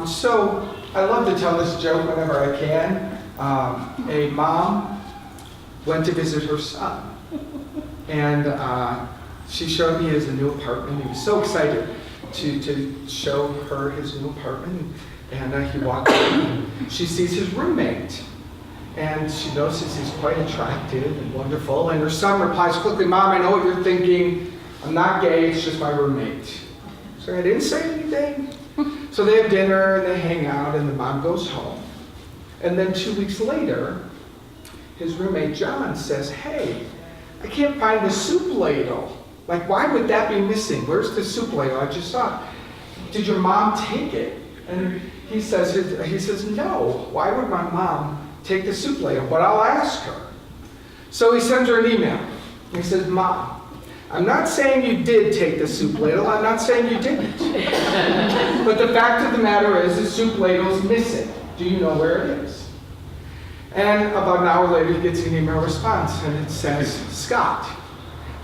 So I love to tell this joke whenever I can. A mom went to visit her son, and she showed me his new apartment. He was so excited to show her his new apartment, and he walked in. She sees his roommate, and she notices he's quite attractive and wonderful, and her son replies quickly, "Mom, I know what you're thinking. I'm not gay, it's just my roommate." So I didn't say anything. So they have dinner and they hang out, and the mom goes home. And then 2 weeks later, his roommate John says, "Hey, I can't find the soup ladle. Like, why would that be missing? Where's the soup ladle? I just saw it. Did your mom take it?" And he says, "No, why would my mom take the soup ladle? But I'll ask her." So he sends her an email. He says, "Mom, I'm not saying you did take the soup ladle. I'm not saying you didn't. But the fact of the matter is the soup ladle is missing. Do you know where it is?" And about an hour later, he gets an email response, and it says, "Scott,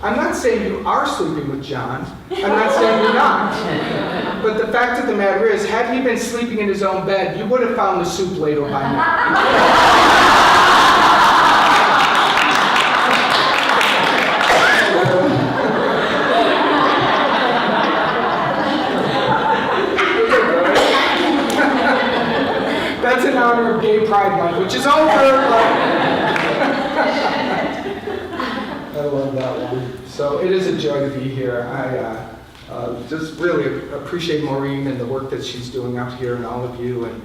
I'm not saying you are sleeping with John. I'm not saying you're not. But the fact of the matter is, had he been sleeping in his own bed, you would have found the soup ladle by now." That's in honor of Gay Pride Month, which is over. I love that one. So it is a joy to be here. I just really appreciate Maureen and the work that she's doing out here, and all of you. And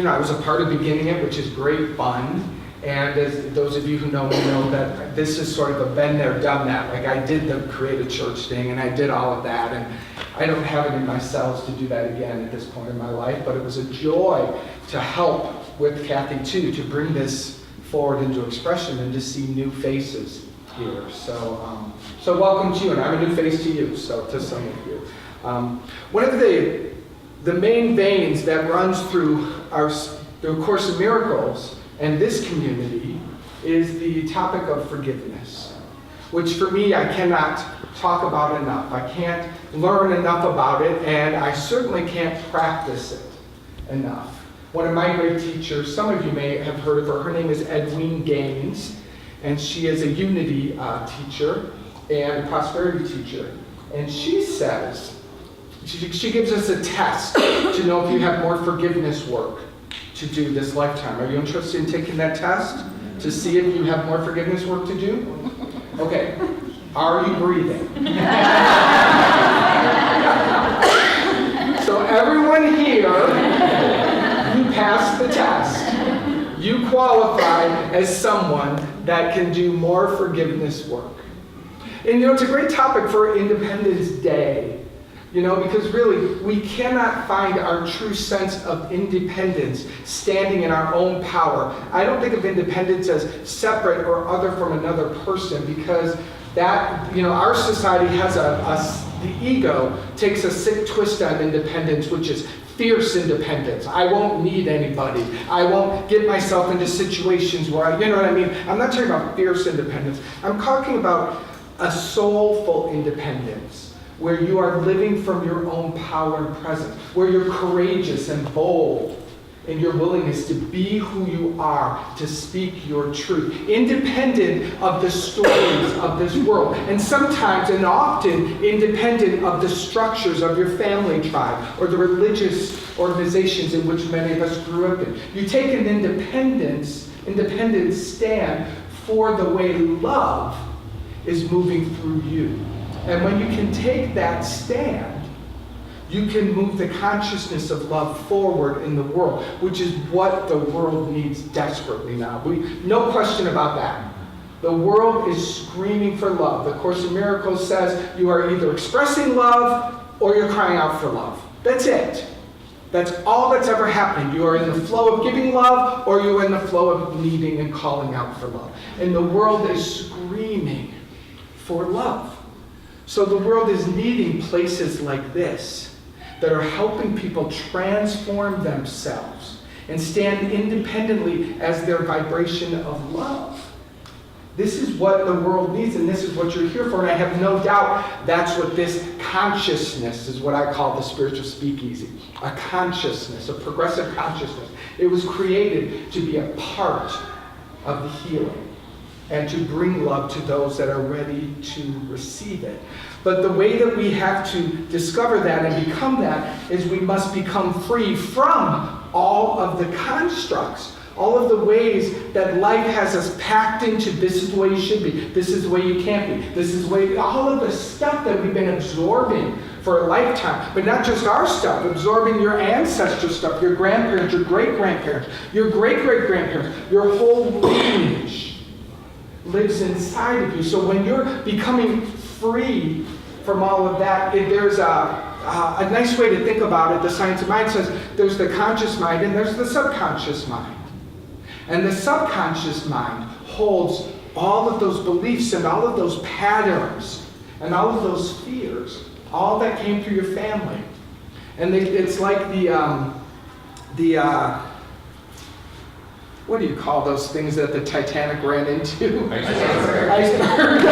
I was a part of beginning it, which is great fun. And as those of you who know me know that this is sort of a been there, done that. Like, I did the create a church thing, and I did all of that, and I don't have it in myself to do that again at this point in my life. But it was a joy to help with Kathy too, to bring this forward into expression and to see new faces here. So welcome to you, and I'm a new face to you. So to some of you, one of the main veins that runs through the Course in Miracles and this community is the topic of forgiveness, which for me I cannot talk about enough. I can't learn enough about it, and I certainly can't practice it enough. One of my great teachers, some of you may have heard of her, her name is Edwene Gaines, and she is a unity teacher and a prosperity teacher. And she says, she gives us a test to know if you have more forgiveness work to do this lifetime. Are you interested in taking that test to see if you have more forgiveness work to do? Okay. Are you breathing? So everyone here, you passed the test. You qualify as someone that can do more forgiveness work. And it's a great topic for Independence Day. Because really, we cannot find our true sense of independence standing in our own power. I don't think of independence as separate or other from another person, because that, our society has the ego takes a sick twist on independence, which is fierce independence. I won't need anybody. I won't get myself into situations where I'm not talking about fierce independence. I'm talking about a soulful independence, where you are living from your own power and presence, where you're courageous and bold in your willingness to be who you are, to speak your truth, independent of the stories of this world, and sometimes and often independent of the structures of your family tribe or the religious organizations in which many of us grew up in. You take an independent stand for the way love is moving through you. And when you can take that stand, you can move the consciousness of love forward in the world, which is what the world needs desperately now. No question about that. The world is screaming for love. The Course in Miracles says you are either expressing love or you're crying out for love. That's it. That's all that's ever happening. You are in the flow of giving love, or you're in the flow of needing and calling out for love. And the world is screaming for love. So the world is needing places like this that are helping people transform themselves and stand independently as their vibration of love. This is what the world needs, and this is what you're here for, and I have no doubt that's what this consciousness is what I call the spiritual speakeasy. A consciousness, a progressive consciousness. It was created to be a part of the healing and to bring love to those that are ready to receive it. But the way that we have to discover that and become that is we must become free from all of the constructs, all of the ways that life has us packed into this is the way you should be, this is the way you can't be, this is the way, all of the stuff that we've been absorbing for a lifetime. But not just our stuff, absorbing your ancestor stuff, your grandparents, your great-grandparents, your great-great-grandparents, your whole lineage lives inside of you. So when you're becoming free from all of that, there's a nice way to think about it. The science of mind says there's the conscious mind and there's the subconscious mind. And the subconscious mind holds all of those beliefs and all of those patterns and all of those fears, all that came through your family. And it's like what do you call those things that the Titanic ran into? Iceberg.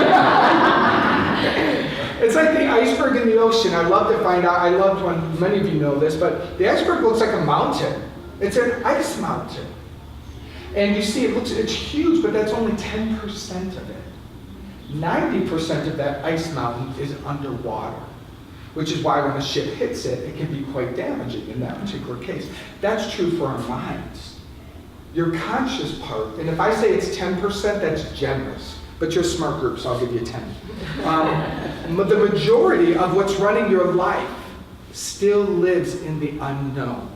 It's like the iceberg in the ocean. I love to find out, I loved when many of you know this, but the iceberg looks like a mountain. It's an ice mountain. And you see, it's huge, but that's only 10% of it. 90% of that ice mountain is underwater, which is why when a ship hits it, it can be quite damaging in that particular case. That's true for our minds. Your conscious part, and if I say it's 10%, that's generous. But you're a smart group, so I'll give you 10. The majority of what's running your life still lives in the unknown.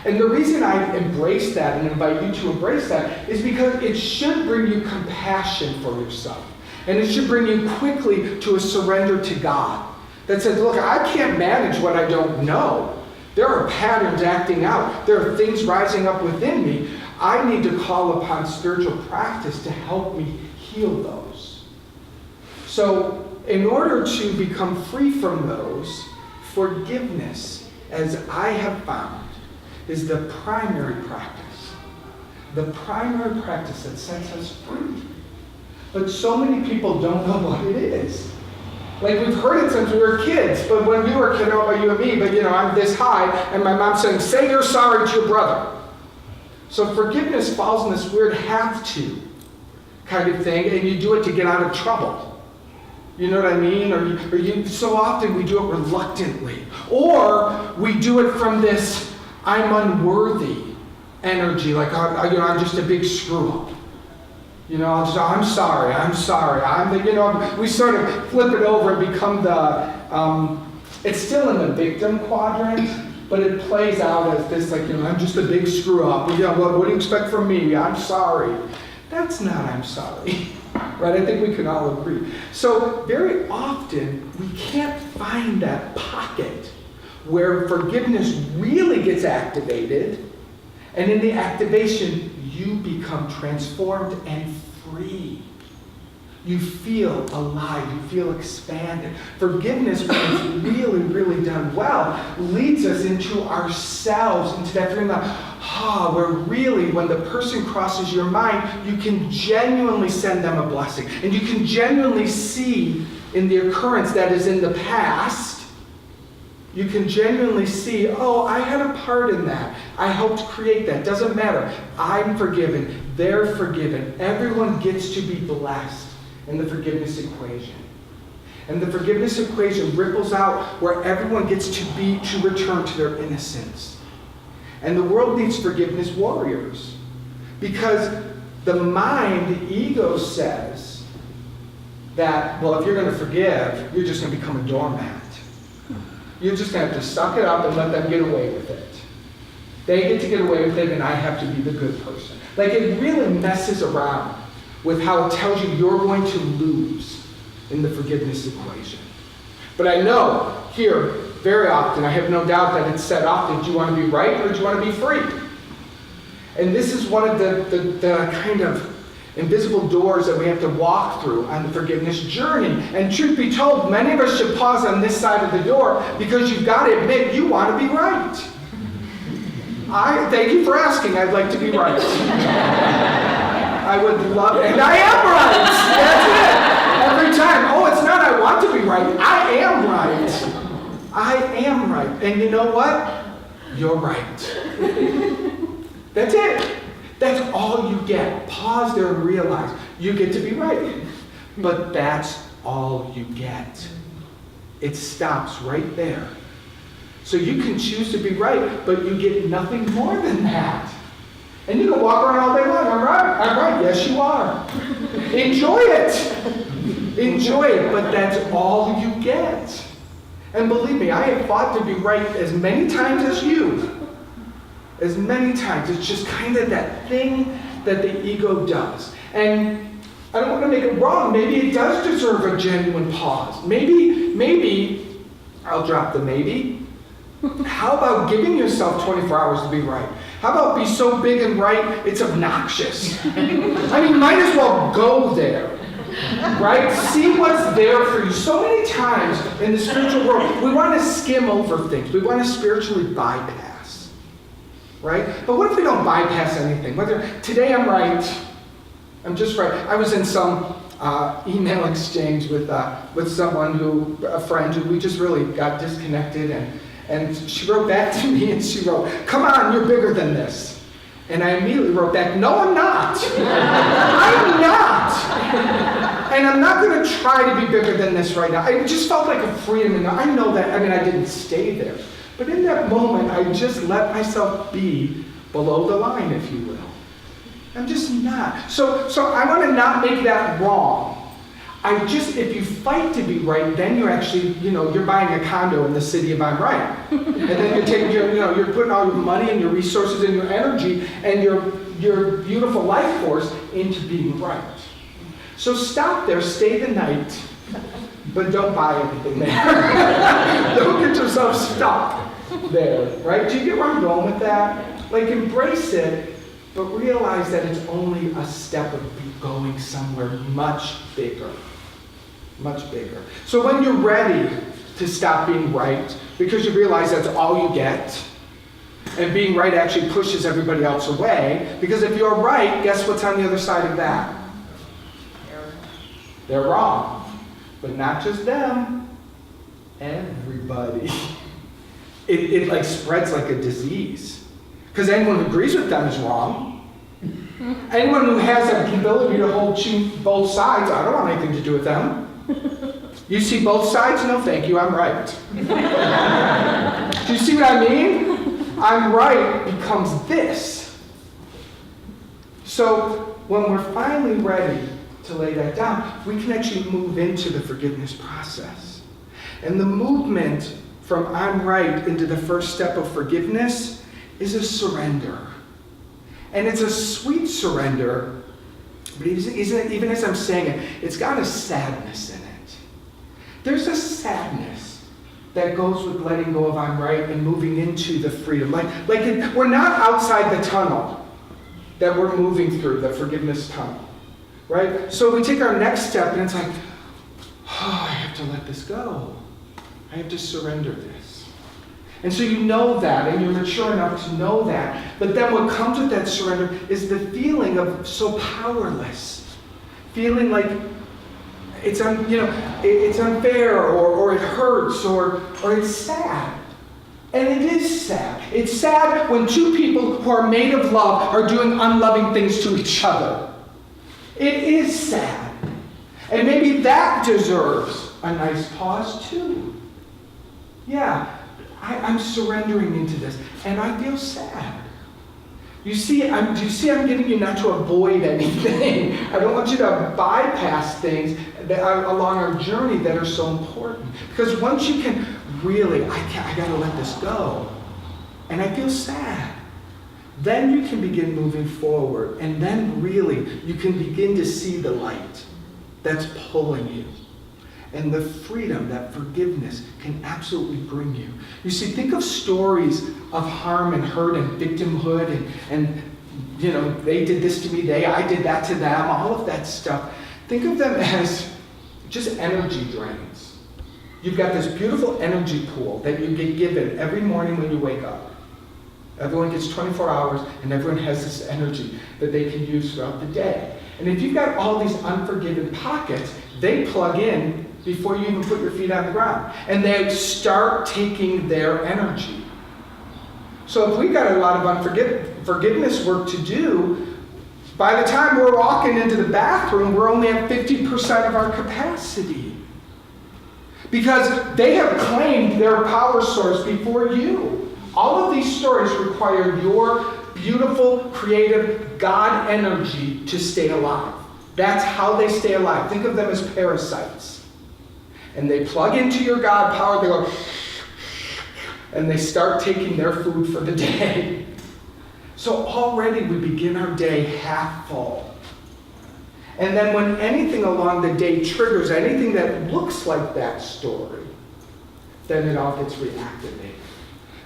And the reason I embrace that and invite you to embrace that is because it should bring you compassion for yourself. And it should bring you quickly to a surrender to God that says, look, I can't manage what I don't know. There are patterns acting out. There are things rising up within me. I need to call upon spiritual practice to help me heal those. So in order to become free from those, forgiveness, as I have found, is the primary practice. The primary practice that sets us free. But so many people don't know what it is. Like we've heard it since we were kids, but when we were kids, I don't know about you and me, but I'm this high, and my mom's saying, say you're sorry to your brother. So forgiveness falls in this weird have to kind of thing, and you do it to get out of trouble. You know what I mean? Or you so often we do it reluctantly. Or we do it from this I'm unworthy energy, like I'm just a big screw up. I'm sorry. We sort of flip it over and become it's still in the victim quadrant, but it plays out as this, I'm just a big screw up. What do you expect from me? I'm sorry. That's not I'm sorry. Right? I think we can all agree. So very often, we can't find that pocket where forgiveness really gets activated, and in the activation, you become transformed and free. You feel alive. You feel expanded. Forgiveness, when it's really, really done well, leads us into ourselves, into that feeling of, where really, when the person crosses your mind, you can genuinely send them a blessing. And you can genuinely see in the occurrence that is in the past, you can genuinely see, I had a part in that. I helped create that. Doesn't matter. I'm forgiven. They're forgiven. Everyone gets to be blessed in the forgiveness equation. And the forgiveness equation ripples out where everyone gets to return to their innocence. And the world needs forgiveness warriors. Because the mind, the ego says that, if you're going to forgive, you're just going to become a doormat. You're just going to have to suck it up and let them get away with it. They get to get away with it, and I have to be the good person. It really messes around with how it tells you you're going to lose in the forgiveness equation. But I know here, very often, I have no doubt that it's said often, do you want to be right or do you want to be free? And this is one of the kind of invisible doors that we have to walk through on the forgiveness journey. And truth be told, many of us should pause on this side of the door because you've got to admit you want to be right. Thank you for asking. I'd like to be right. I would love it. And I am right. That's it. Every time. It's not I want to be right. I am right. am right. And you know what? You're right. That's it. That's all you get. Pause there and realize you get to be right. But that's all you get. It stops right there. So you can choose to be right, but you get nothing more than that. And you can walk around all day long. I'm right. Yes, you are. Enjoy it. Enjoy it, but that's all you get. And believe me, I have fought to be right as many times as you. As many times. It's just kind of that thing that the ego does. And I don't want to make it wrong. Maybe it does deserve a genuine pause. Maybe, I'll drop the maybe. How about giving yourself 24 hours to be right? How about be so big and right, it's obnoxious? I mean, might as well go there. Right? See what's there for you. So many times in the spiritual world, we want to skim over things. We want to spiritually bypass. Right? But what if we don't bypass anything? Today I'm right. I'm just right. I was in some email exchange with someone a friend who we just really got disconnected, and she wrote back to me and she wrote, "Come on, you're bigger than this." And I immediately wrote back, "No, I'm not. I'm not. And I'm not going to try to be bigger than this right now." It just felt like a freedom. And I know that, I didn't stay there. But in that moment, I just let myself be below the line, if you will. I'm just not. So I want to not make that wrong. If you fight to be right, then you're actually, you're buying a condo in the city of I'm right. And then you're taking you're putting all your money and your resources and your energy and your beautiful life force into being right. So stop there, stay the night, but don't buy anything there. Don't get yourself stuck there, right? Do you get where I'm going with that? Like, embrace it, but realize that it's only a step of going somewhere much bigger. Much bigger. So when you're ready to stop being right, because you realize that's all you get, and being right actually pushes everybody else away, because if you're right, guess what's on the other side of that? They're wrong. But not just them, everybody. It like spreads like a disease. Because anyone who agrees with them is wrong. Anyone who has the ability to hold both sides, I don't want anything to do with them. You see both sides? No, thank you, I'm right. Do you see what I mean? I'm right becomes this. So when we're finally ready to lay that down, we can actually move into the forgiveness process. And the movement from I'm right into the first step of forgiveness is a surrender. And it's a sweet surrender, but even as I'm saying it, it's got a sadness in it. There's a sadness that goes with letting go of I'm right and moving into the freedom. We're not outside the tunnel that we're moving through, the forgiveness tunnel. Right? So we take our next step and it's like, I have to let this go. I have to surrender this. And so you know that, and you're mature enough to know that. But then what comes with that surrender is the feeling of so powerless. Feeling like it's unfair, or it hurts, or it's sad. And it is sad. It's sad when two people who are made of love are doing unloving things to each other. It is sad. And maybe that deserves a nice pause too. Yeah, I'm surrendering into this, and I feel sad. Do you see I'm getting you not to avoid anything. I don't want you to bypass things that are along our journey that are so important. Because once you can really, I gotta let this go, and I feel sad, then you can begin moving forward, and then really you can begin to see the light that's pulling you. And the freedom that forgiveness can absolutely bring you. You see, think of stories of harm and hurt and victimhood and they did this to me, I did that to them, all of that stuff. Think of them as just energy drains. You've got this beautiful energy pool that you get given every morning when you wake up. Everyone gets 24 hours, and everyone has this energy that they can use throughout the day. And if you've got all these unforgiven pockets, they plug in before you even put your feet on the ground. And they start taking their energy. So if we've got a lot of forgiveness work to do, by the time we're walking into the bathroom, we're only at 50% of our capacity. Because they have claimed their power source before you. All of these stories require your beautiful, creative God energy to stay alive. That's how they stay alive. Think of them as parasites. And they plug into your God power, they go, and they start taking their food for the day. So already we begin our day half full. And then when anything along the day triggers anything that looks like that story, then it all gets reactivated.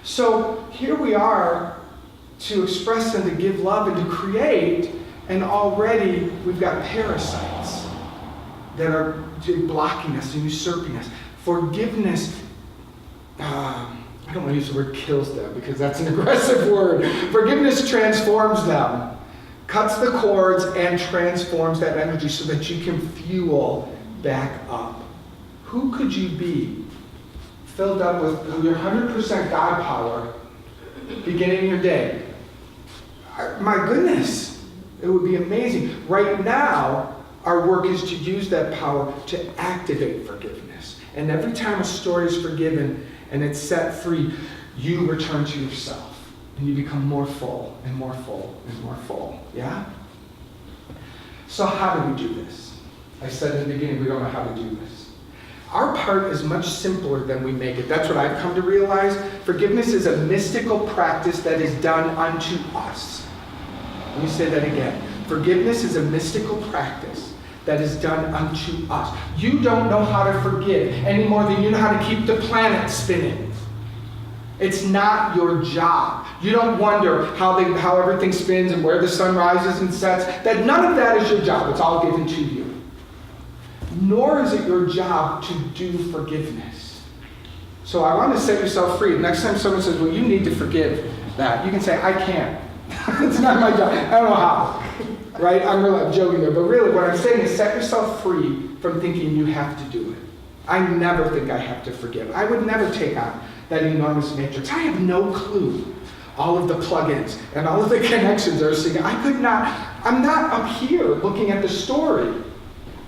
So here we are to express and to give love and to create, and already we've got parasites that are blocking us and usurping us. Forgiveness, I don't want to use the word kills them because that's an aggressive word. Forgiveness transforms them, cuts the cords and transforms that energy so that you can fuel back up. Who could you be filled up with your 100% God power beginning your day? My goodness, it would be amazing. Right now, our work is to use that power to activate forgiveness. And every time a story is forgiven and it's set free, you return to yourself. And you become more full and more full and more full. Yeah? So how do we do this? I said in the beginning, we don't know how to do this. Our part is much simpler than we make it. That's what I've come to realize. Forgiveness is a mystical practice that is done unto us. Let me say that again. Forgiveness is a mystical practice that is done unto us. You don't know how to forgive any more than you know how to keep the planet spinning. It's not your job. You don't wonder how everything spins and where the sun rises and sets. That none of that is your job. It's all given to you. Nor is it your job to do forgiveness. So I want to set yourself free. Next time someone says, well, you need to forgive that, you can say, I can't. It's not my job. I don't know how. Right? I'm joking there. But really, what I'm saying is set yourself free from thinking you have to do it. I never think I have to forgive. I would never take on that enormous matrix. I have no clue. All of the plugins and all of the connections are singing. I'm not up here looking at the story.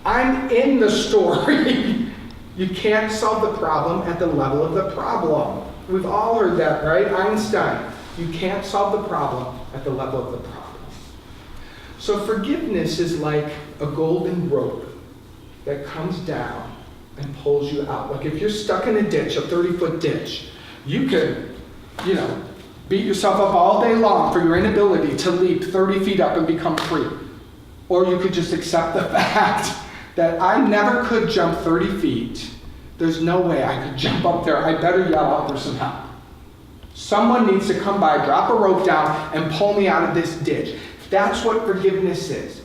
I'm in the story. You can't solve the problem at the level of the problem. We've all heard that, right? Einstein. You can't solve the problem at the level of the problem. So forgiveness is like a golden rope that comes down and pulls you out. Like if you're stuck in a ditch, a 30-foot ditch, you could, beat yourself up all day long for your inability to leap 30 feet up and become free. Or you could just accept the fact that I never could jump 30 feet. There's no way I could jump up there. I better yell out for some help. Someone needs to come by, drop a rope down, and pull me out of this ditch. That's what forgiveness is.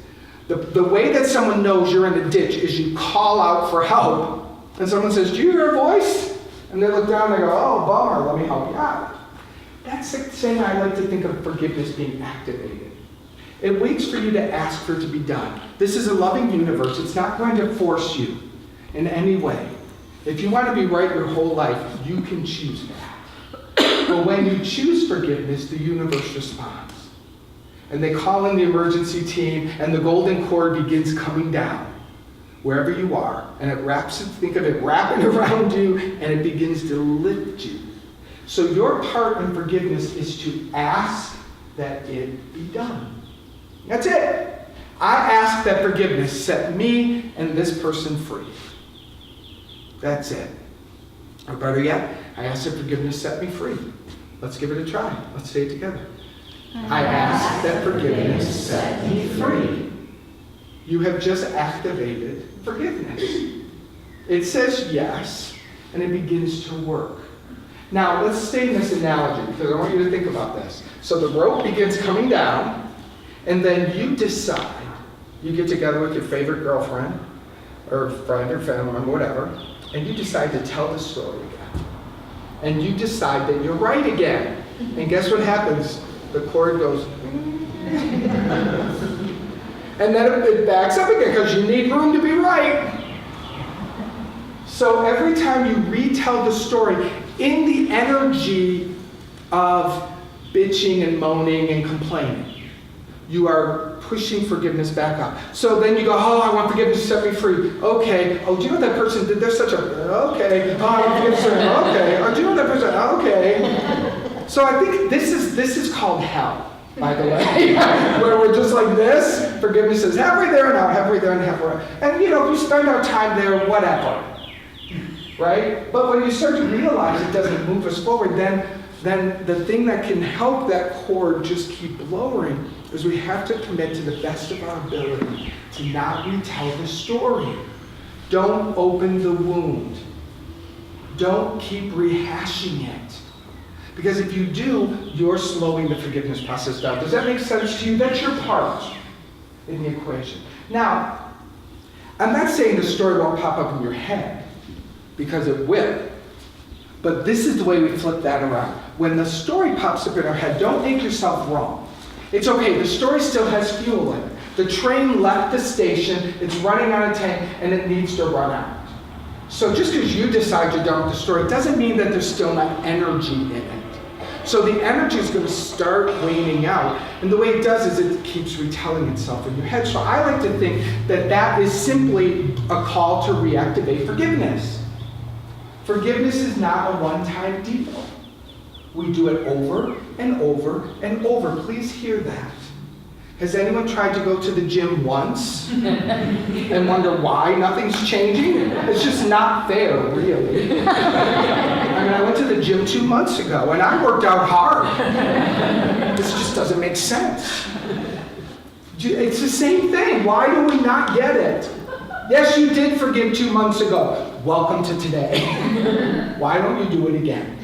The way that someone knows you're in a ditch is you call out for help. And someone says, do you hear a voice? And they look down and they go, oh, bummer, let me help you out. That's the same I like to think of forgiveness being activated. It waits for you to ask for it to be done. This is a loving universe. It's not going to force you in any way. If you want to be right your whole life, you can choose that. But when you choose forgiveness, the universe responds. And they call in the emergency team, and the golden cord begins coming down wherever you are. And it think of it wrapping around you, and it begins to lift you. So your part in forgiveness is to ask that it be done. That's it. I ask that forgiveness set me and this person free. That's it. Or better yet, I ask that forgiveness set me free. Let's give it a try. Let's say it together. I ask that forgiveness set me free. You have just activated forgiveness. It says yes, and it begins to work. Now, let's stay in this analogy, because I want you to think about this. So the rope begins coming down, and then you decide, you get together with your favorite girlfriend, or friend, or family, or whatever, and you decide to tell the story again. And you decide that you're right again. And guess what happens? The cord goes, and then it backs up again, because you need room to be right. So every time you retell the story in the energy of bitching and moaning and complaining, you are pushing forgiveness back up. So then you go, oh, I want forgiveness to set me free. Okay. Oh, do you know what that person did? They're such a, okay. Oh, I want forgiveness to set me free. Okay. Oh, do you know what that person, okay. So I think this is called hell, by the way, where we're just like this. Forgiveness is halfway there and out, halfway there and halfway. And if you spend our time there, whatever. Right? But when you start to realize it doesn't move us forward, then the thing that can help that cord just keep lowering is we have to commit to the best of our ability to not retell the story. Don't open the wound. Don't keep rehashing it. Because if you do, you're slowing the forgiveness process down. Does that make sense to you? That's your part in the equation. Now, I'm not saying the story won't pop up in your head, because it will. But this is the way we flip that around. When the story pops up in our head, don't make yourself wrong. It's okay, the story still has fuel in it. The train left the station, it's running out of tank, and it needs to run out. So just because you decide you're done with the story, doesn't mean that there's still not energy in it. So the energy is going to start waning out. And the way it does is it keeps retelling itself in your head. So I like to think that that is simply a call to reactivate forgiveness. Forgiveness is not a one-time deal. We do it over and over and over. Please hear that. Has anyone tried to go to the gym once and wonder why nothing's changing? It's just not fair, really. I went to the gym 2 months ago and I worked out hard. This just doesn't make sense. It's the same thing. Why do we not get it? Yes, you did forgive 2 months ago. Welcome to today. Why don't you do it again?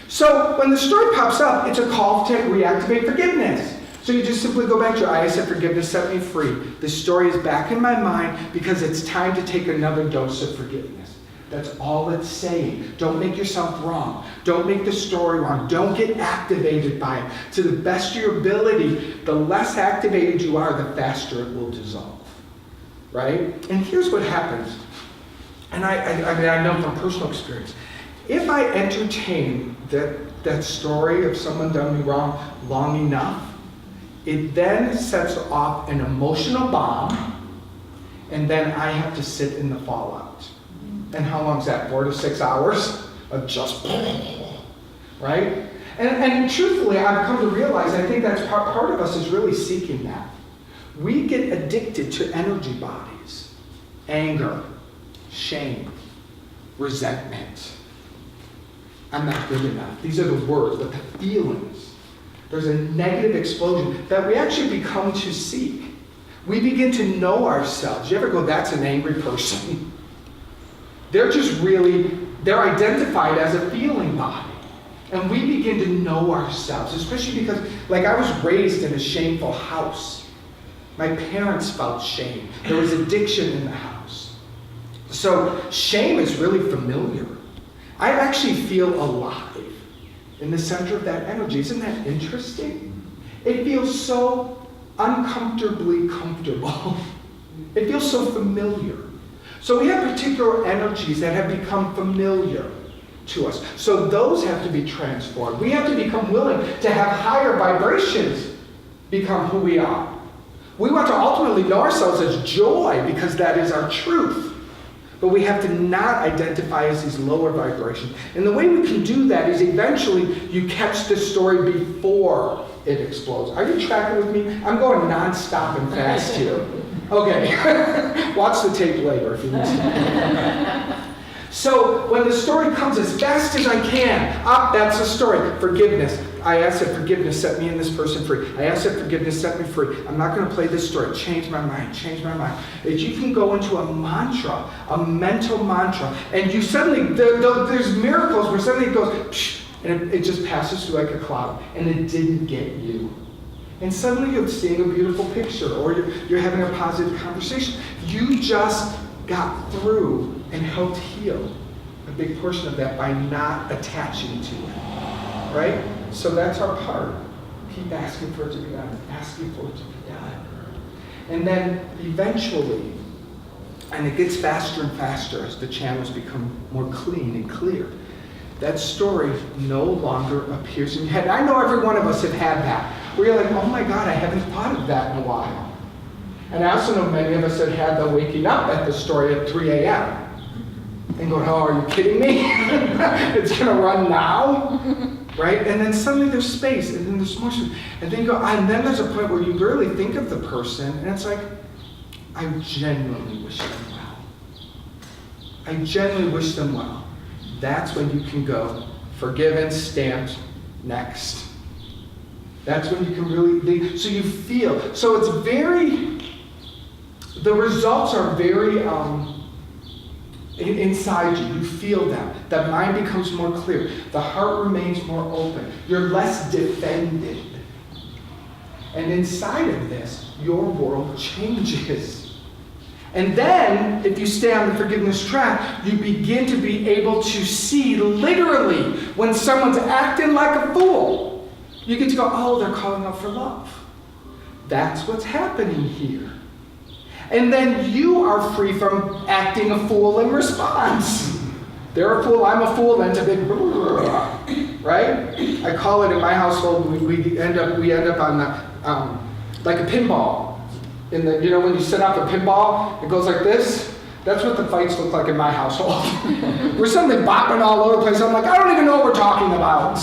So when the story pops up, it's a call to reactivate forgiveness. So you just simply go back to, I said forgiveness set me free. The story is back in my mind because it's time to take another dose of forgiveness. That's all it's saying. Don't make yourself wrong. Don't make the story wrong. Don't get activated by it. To the best of your ability, the less activated you are, the faster it will dissolve. Right? And here's what happens. And I know from personal experience. If I entertain that story of someone done me wrong long enough, it then sets off an emotional bomb, and then I have to sit in the fallout. And how long is that? 4 to 6 hours of just, right? And truthfully, I've come to realize, I think that's part of us is really seeking that. We get addicted to energy bodies. Anger, shame, resentment. I'm not good enough. These are the words, but the feelings. There's a negative explosion that we actually become to seek. We begin to know ourselves. You ever go, that's an angry person? They're identified as a feeling body. And we begin to know ourselves, especially because, like, I was raised in a shameful house. My parents felt shame. There was addiction in the house. So shame is really familiar. I actually feel alive in the center of that energy. Isn't that interesting? It feels so uncomfortably comfortable. It feels so familiar. So we have particular energies that have become familiar to us. So those have to be transformed. We have to become willing to have higher vibrations become who we are. We want to ultimately know ourselves as joy because that is our truth. But we have to not identify as these lower vibrations. And the way we can do that is eventually you catch the story before it explodes. Are you tracking with me? I'm going non-stop and fast here. Okay. Watch the tape later if you need to. So when the story comes as fast as I can, that's the story. Forgiveness. I asked that forgiveness set me and this person free. I asked that forgiveness set me free. I'm not going to play this story. Change my mind. Change my mind. If you can go into a mantra, a mental mantra, and you suddenly, there's miracles where suddenly it goes, psh, and it just passes through like a cloud, and it didn't get you. And suddenly you're seeing a beautiful picture, or you're having a positive conversation. You just got through and helped heal a big portion of that by not attaching to it, right? So that's our part. Keep asking for it to be done, asking for it to be done. And then eventually, And it gets faster and faster as the channels become more clean and clear. That story no longer appears in your head. I know every one of us have had that, where you're like, oh my God, I haven't thought of that in a while. And I also know many of us have had the waking up at the story at 3 a.m. and going, oh, are you kidding me? It's going to run now? Right? And then suddenly there's space, and then there's more space. And then you go, and then there's a point where you barely think of the person, and it's like, I genuinely wish them well. I genuinely wish them well. That's when you can go, forgiven, stamped, next. That's when you can really, so you feel. So it's very, the results are very inside you. You feel them. The mind becomes more clear. The heart remains more open. You're less defended. And inside of this, your world changes. And then, if you stay on the forgiveness track, you begin to be able to see literally when someone's acting like a fool. You get to go, oh, they're calling out for love. That's what's happening here. And then you are free from acting a fool in response. They're a fool, I'm a fool, then it's a big right? I call it in my household, we end up on the, like a pinball. In the, you know, when you set up a pinball, it goes like this. That's what the fights look like in my household. We're suddenly bopping all over the place. I'm like, I don't even know what we're talking about.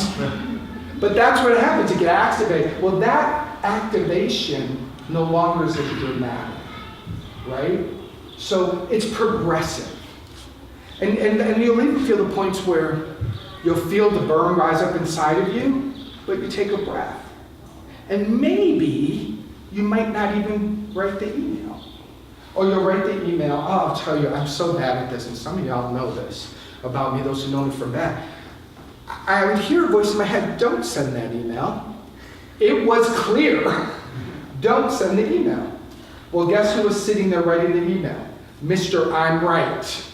But that's what happens. You get activated. Well, that activation no longer is as dramatic, right? So it's progressive. And you'll even feel the points where you'll feel the burn rise up inside of you, but you take a breath. And maybe you might not even write the email. Or you'll write the email, oh, I'll tell you, I'm so bad at this, and some of y'all know this about me, those who know me from that. I would hear a voice in my head, don't send that email. It was clear. Don't send the email. Well, guess who was sitting there writing the email? Mr. I'm Right.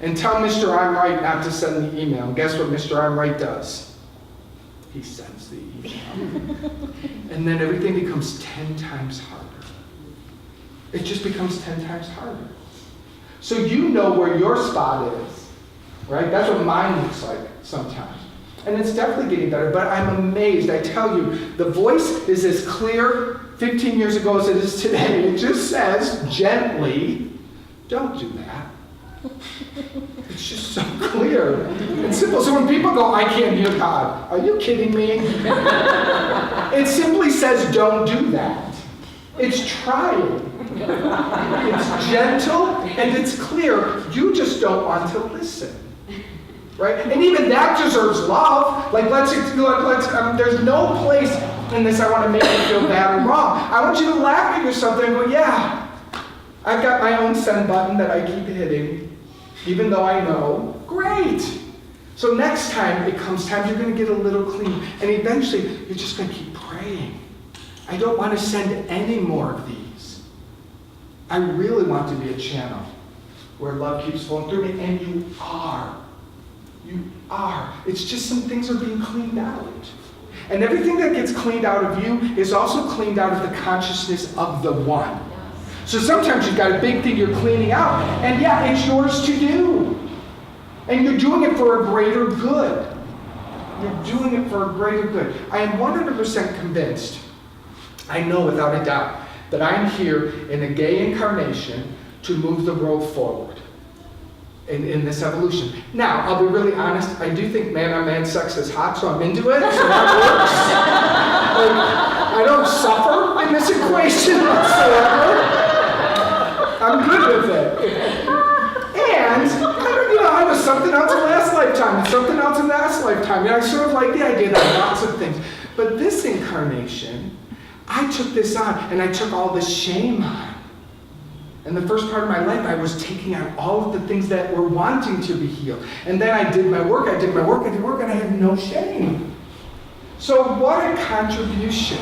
And tell Mr. I'm Right not to send the email. And guess what Mr. I'm Right does? He sends the email. And then everything becomes 10 times harder. It just becomes 10 times harder. So you know where your spot is, right? That's what mine looks like sometimes. And it's definitely getting better, but I'm amazed. I tell you, the voice is as clear 15 years ago as it is today. It just says, gently, don't do that. It's just so clear and simple. So when people go, I can't hear God, are you kidding me? It simply says, don't do that. It's trying. It's gentle and it's clear. You just don't want to listen. Right? And even that deserves love. Like, there's no place in this I want to make you feel bad or wrong. I want you to laugh at yourself and go, yeah, I've got my own send button that I keep hitting, even though I know, great. So next time it comes time, you're going to get a little clean. And eventually, you're just going to keep praying. I don't want to send any more of these. I really want to be a channel where love keeps flowing through me, and you are. You are. It's just some things are being cleaned out. And everything that gets cleaned out of you is also cleaned out of the consciousness of the one. So sometimes you've got a big thing you're cleaning out, and yeah, it's yours to do. And you're doing it for a greater good. You're doing it for a greater good. I am 100% convinced, I know without a doubt, that I'm here in a gay incarnation to move the world forward in this evolution. Now, I'll be really honest, I do think man-on-man sex is hot, so I'm into it, so that works. I don't suffer in this equation whatsoever. I'm good with it. And, I was something else in last lifetime, and something else in last lifetime. And I sort of like the idea that lots of things. But this incarnation, I took this on, and I took all this shame on. And the first part of my life, I was taking on all of the things that were wanting to be healed. And then I did my work, and I had no shame. So what a contribution.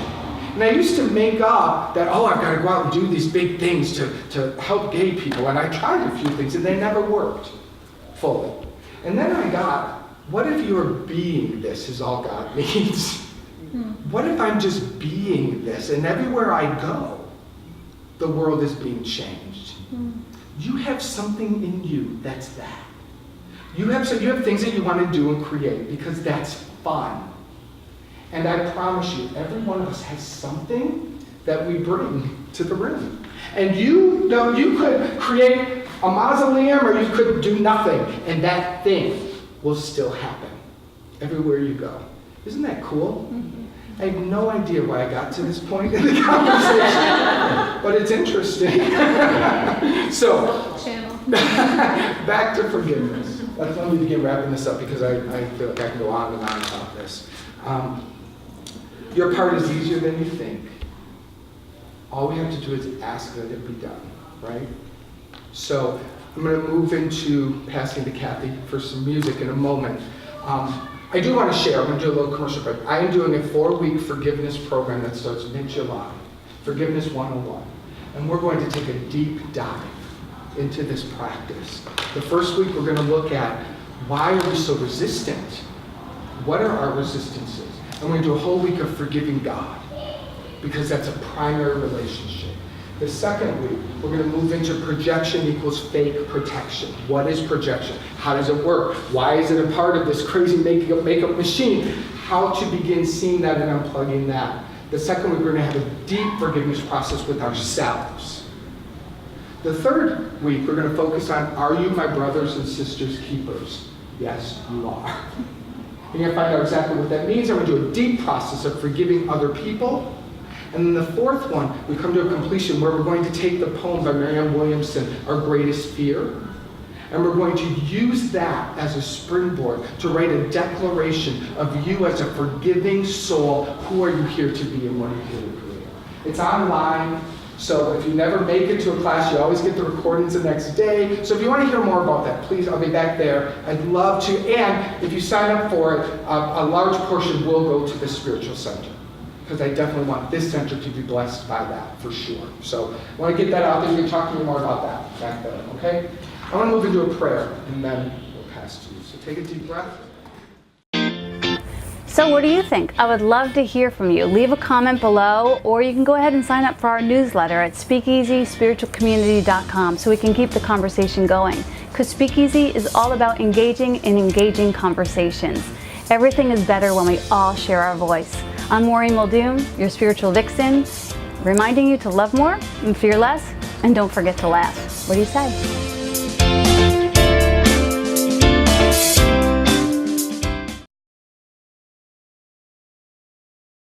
And I used to make up that, I've got to go out and do these big things to help gay people. And I tried a few things, and they never worked fully. And then I got, what if you're being this is all God needs? What if I'm just being this, and everywhere I go, the world is being changed? You have something in you that's that. You have things that you want to do and create because that's fun. And I promise you, every one of us has something that we bring to the room. And you could create a mausoleum or you could do nothing, and that thing will still happen everywhere you go. Isn't that cool? I have no idea why I got to this point in the conversation, but it's interesting. So, back to forgiveness. Let me begin wrapping this up because I feel like I can go on and on about this. Your part is easier than you think. All we have to do is ask that it be done, right? So I'm going to move into passing to Kathy for some music in a moment. I do want to share, I'm going to do a little commercial break. I am doing a 4-week forgiveness program that starts mid-July, Forgiveness 101. And we're going to take a deep dive into this practice. The first week we're going to look at why are we so resistant? What are our resistances? And we're going to do a whole week of forgiving God, because that's a primary relationship. The second week, we're going to move into projection equals fake protection. What is projection? How does it work? Why is it a part of this crazy makeup machine? How to begin seeing that and unplugging that. The second week, we're going to have a deep forgiveness process with ourselves. The third week, we're going to focus on, are you my brothers and sisters keepers? Yes, you are. You're going to find out exactly what that means. I'm going to do a deep process of forgiving other people. And then the fourth one, we come to a completion where we're going to take the poem by Marianne Williamson, Our Greatest Fear, and we're going to use that as a springboard to write a declaration of you as a forgiving soul. Who are you here to be and what are you here to create? It's online, so if you never make it to a class, you always get the recordings the next day. So if you want to hear more about that, please, I'll be back there. I'd love to. And if you sign up for it, a large portion will go to the Spiritual Center, because I definitely want this center to be blessed by that, for sure. So I want to get that out there. You can talk to me more about that back there, okay? I want to move into a prayer, and then we'll pass to you. So take a deep breath. So what do you think? I would love to hear from you. Leave a comment below, or you can go ahead and sign up for our newsletter at SpeakEasySpiritualCommunity.com so we can keep the conversation going. Because Speakeasy is all about engaging in engaging conversations. Everything is better when we all share our voice. I'm Maureen Muldoon, your spiritual vixen, reminding you to love more and fear less, and don't forget to laugh. What do you say?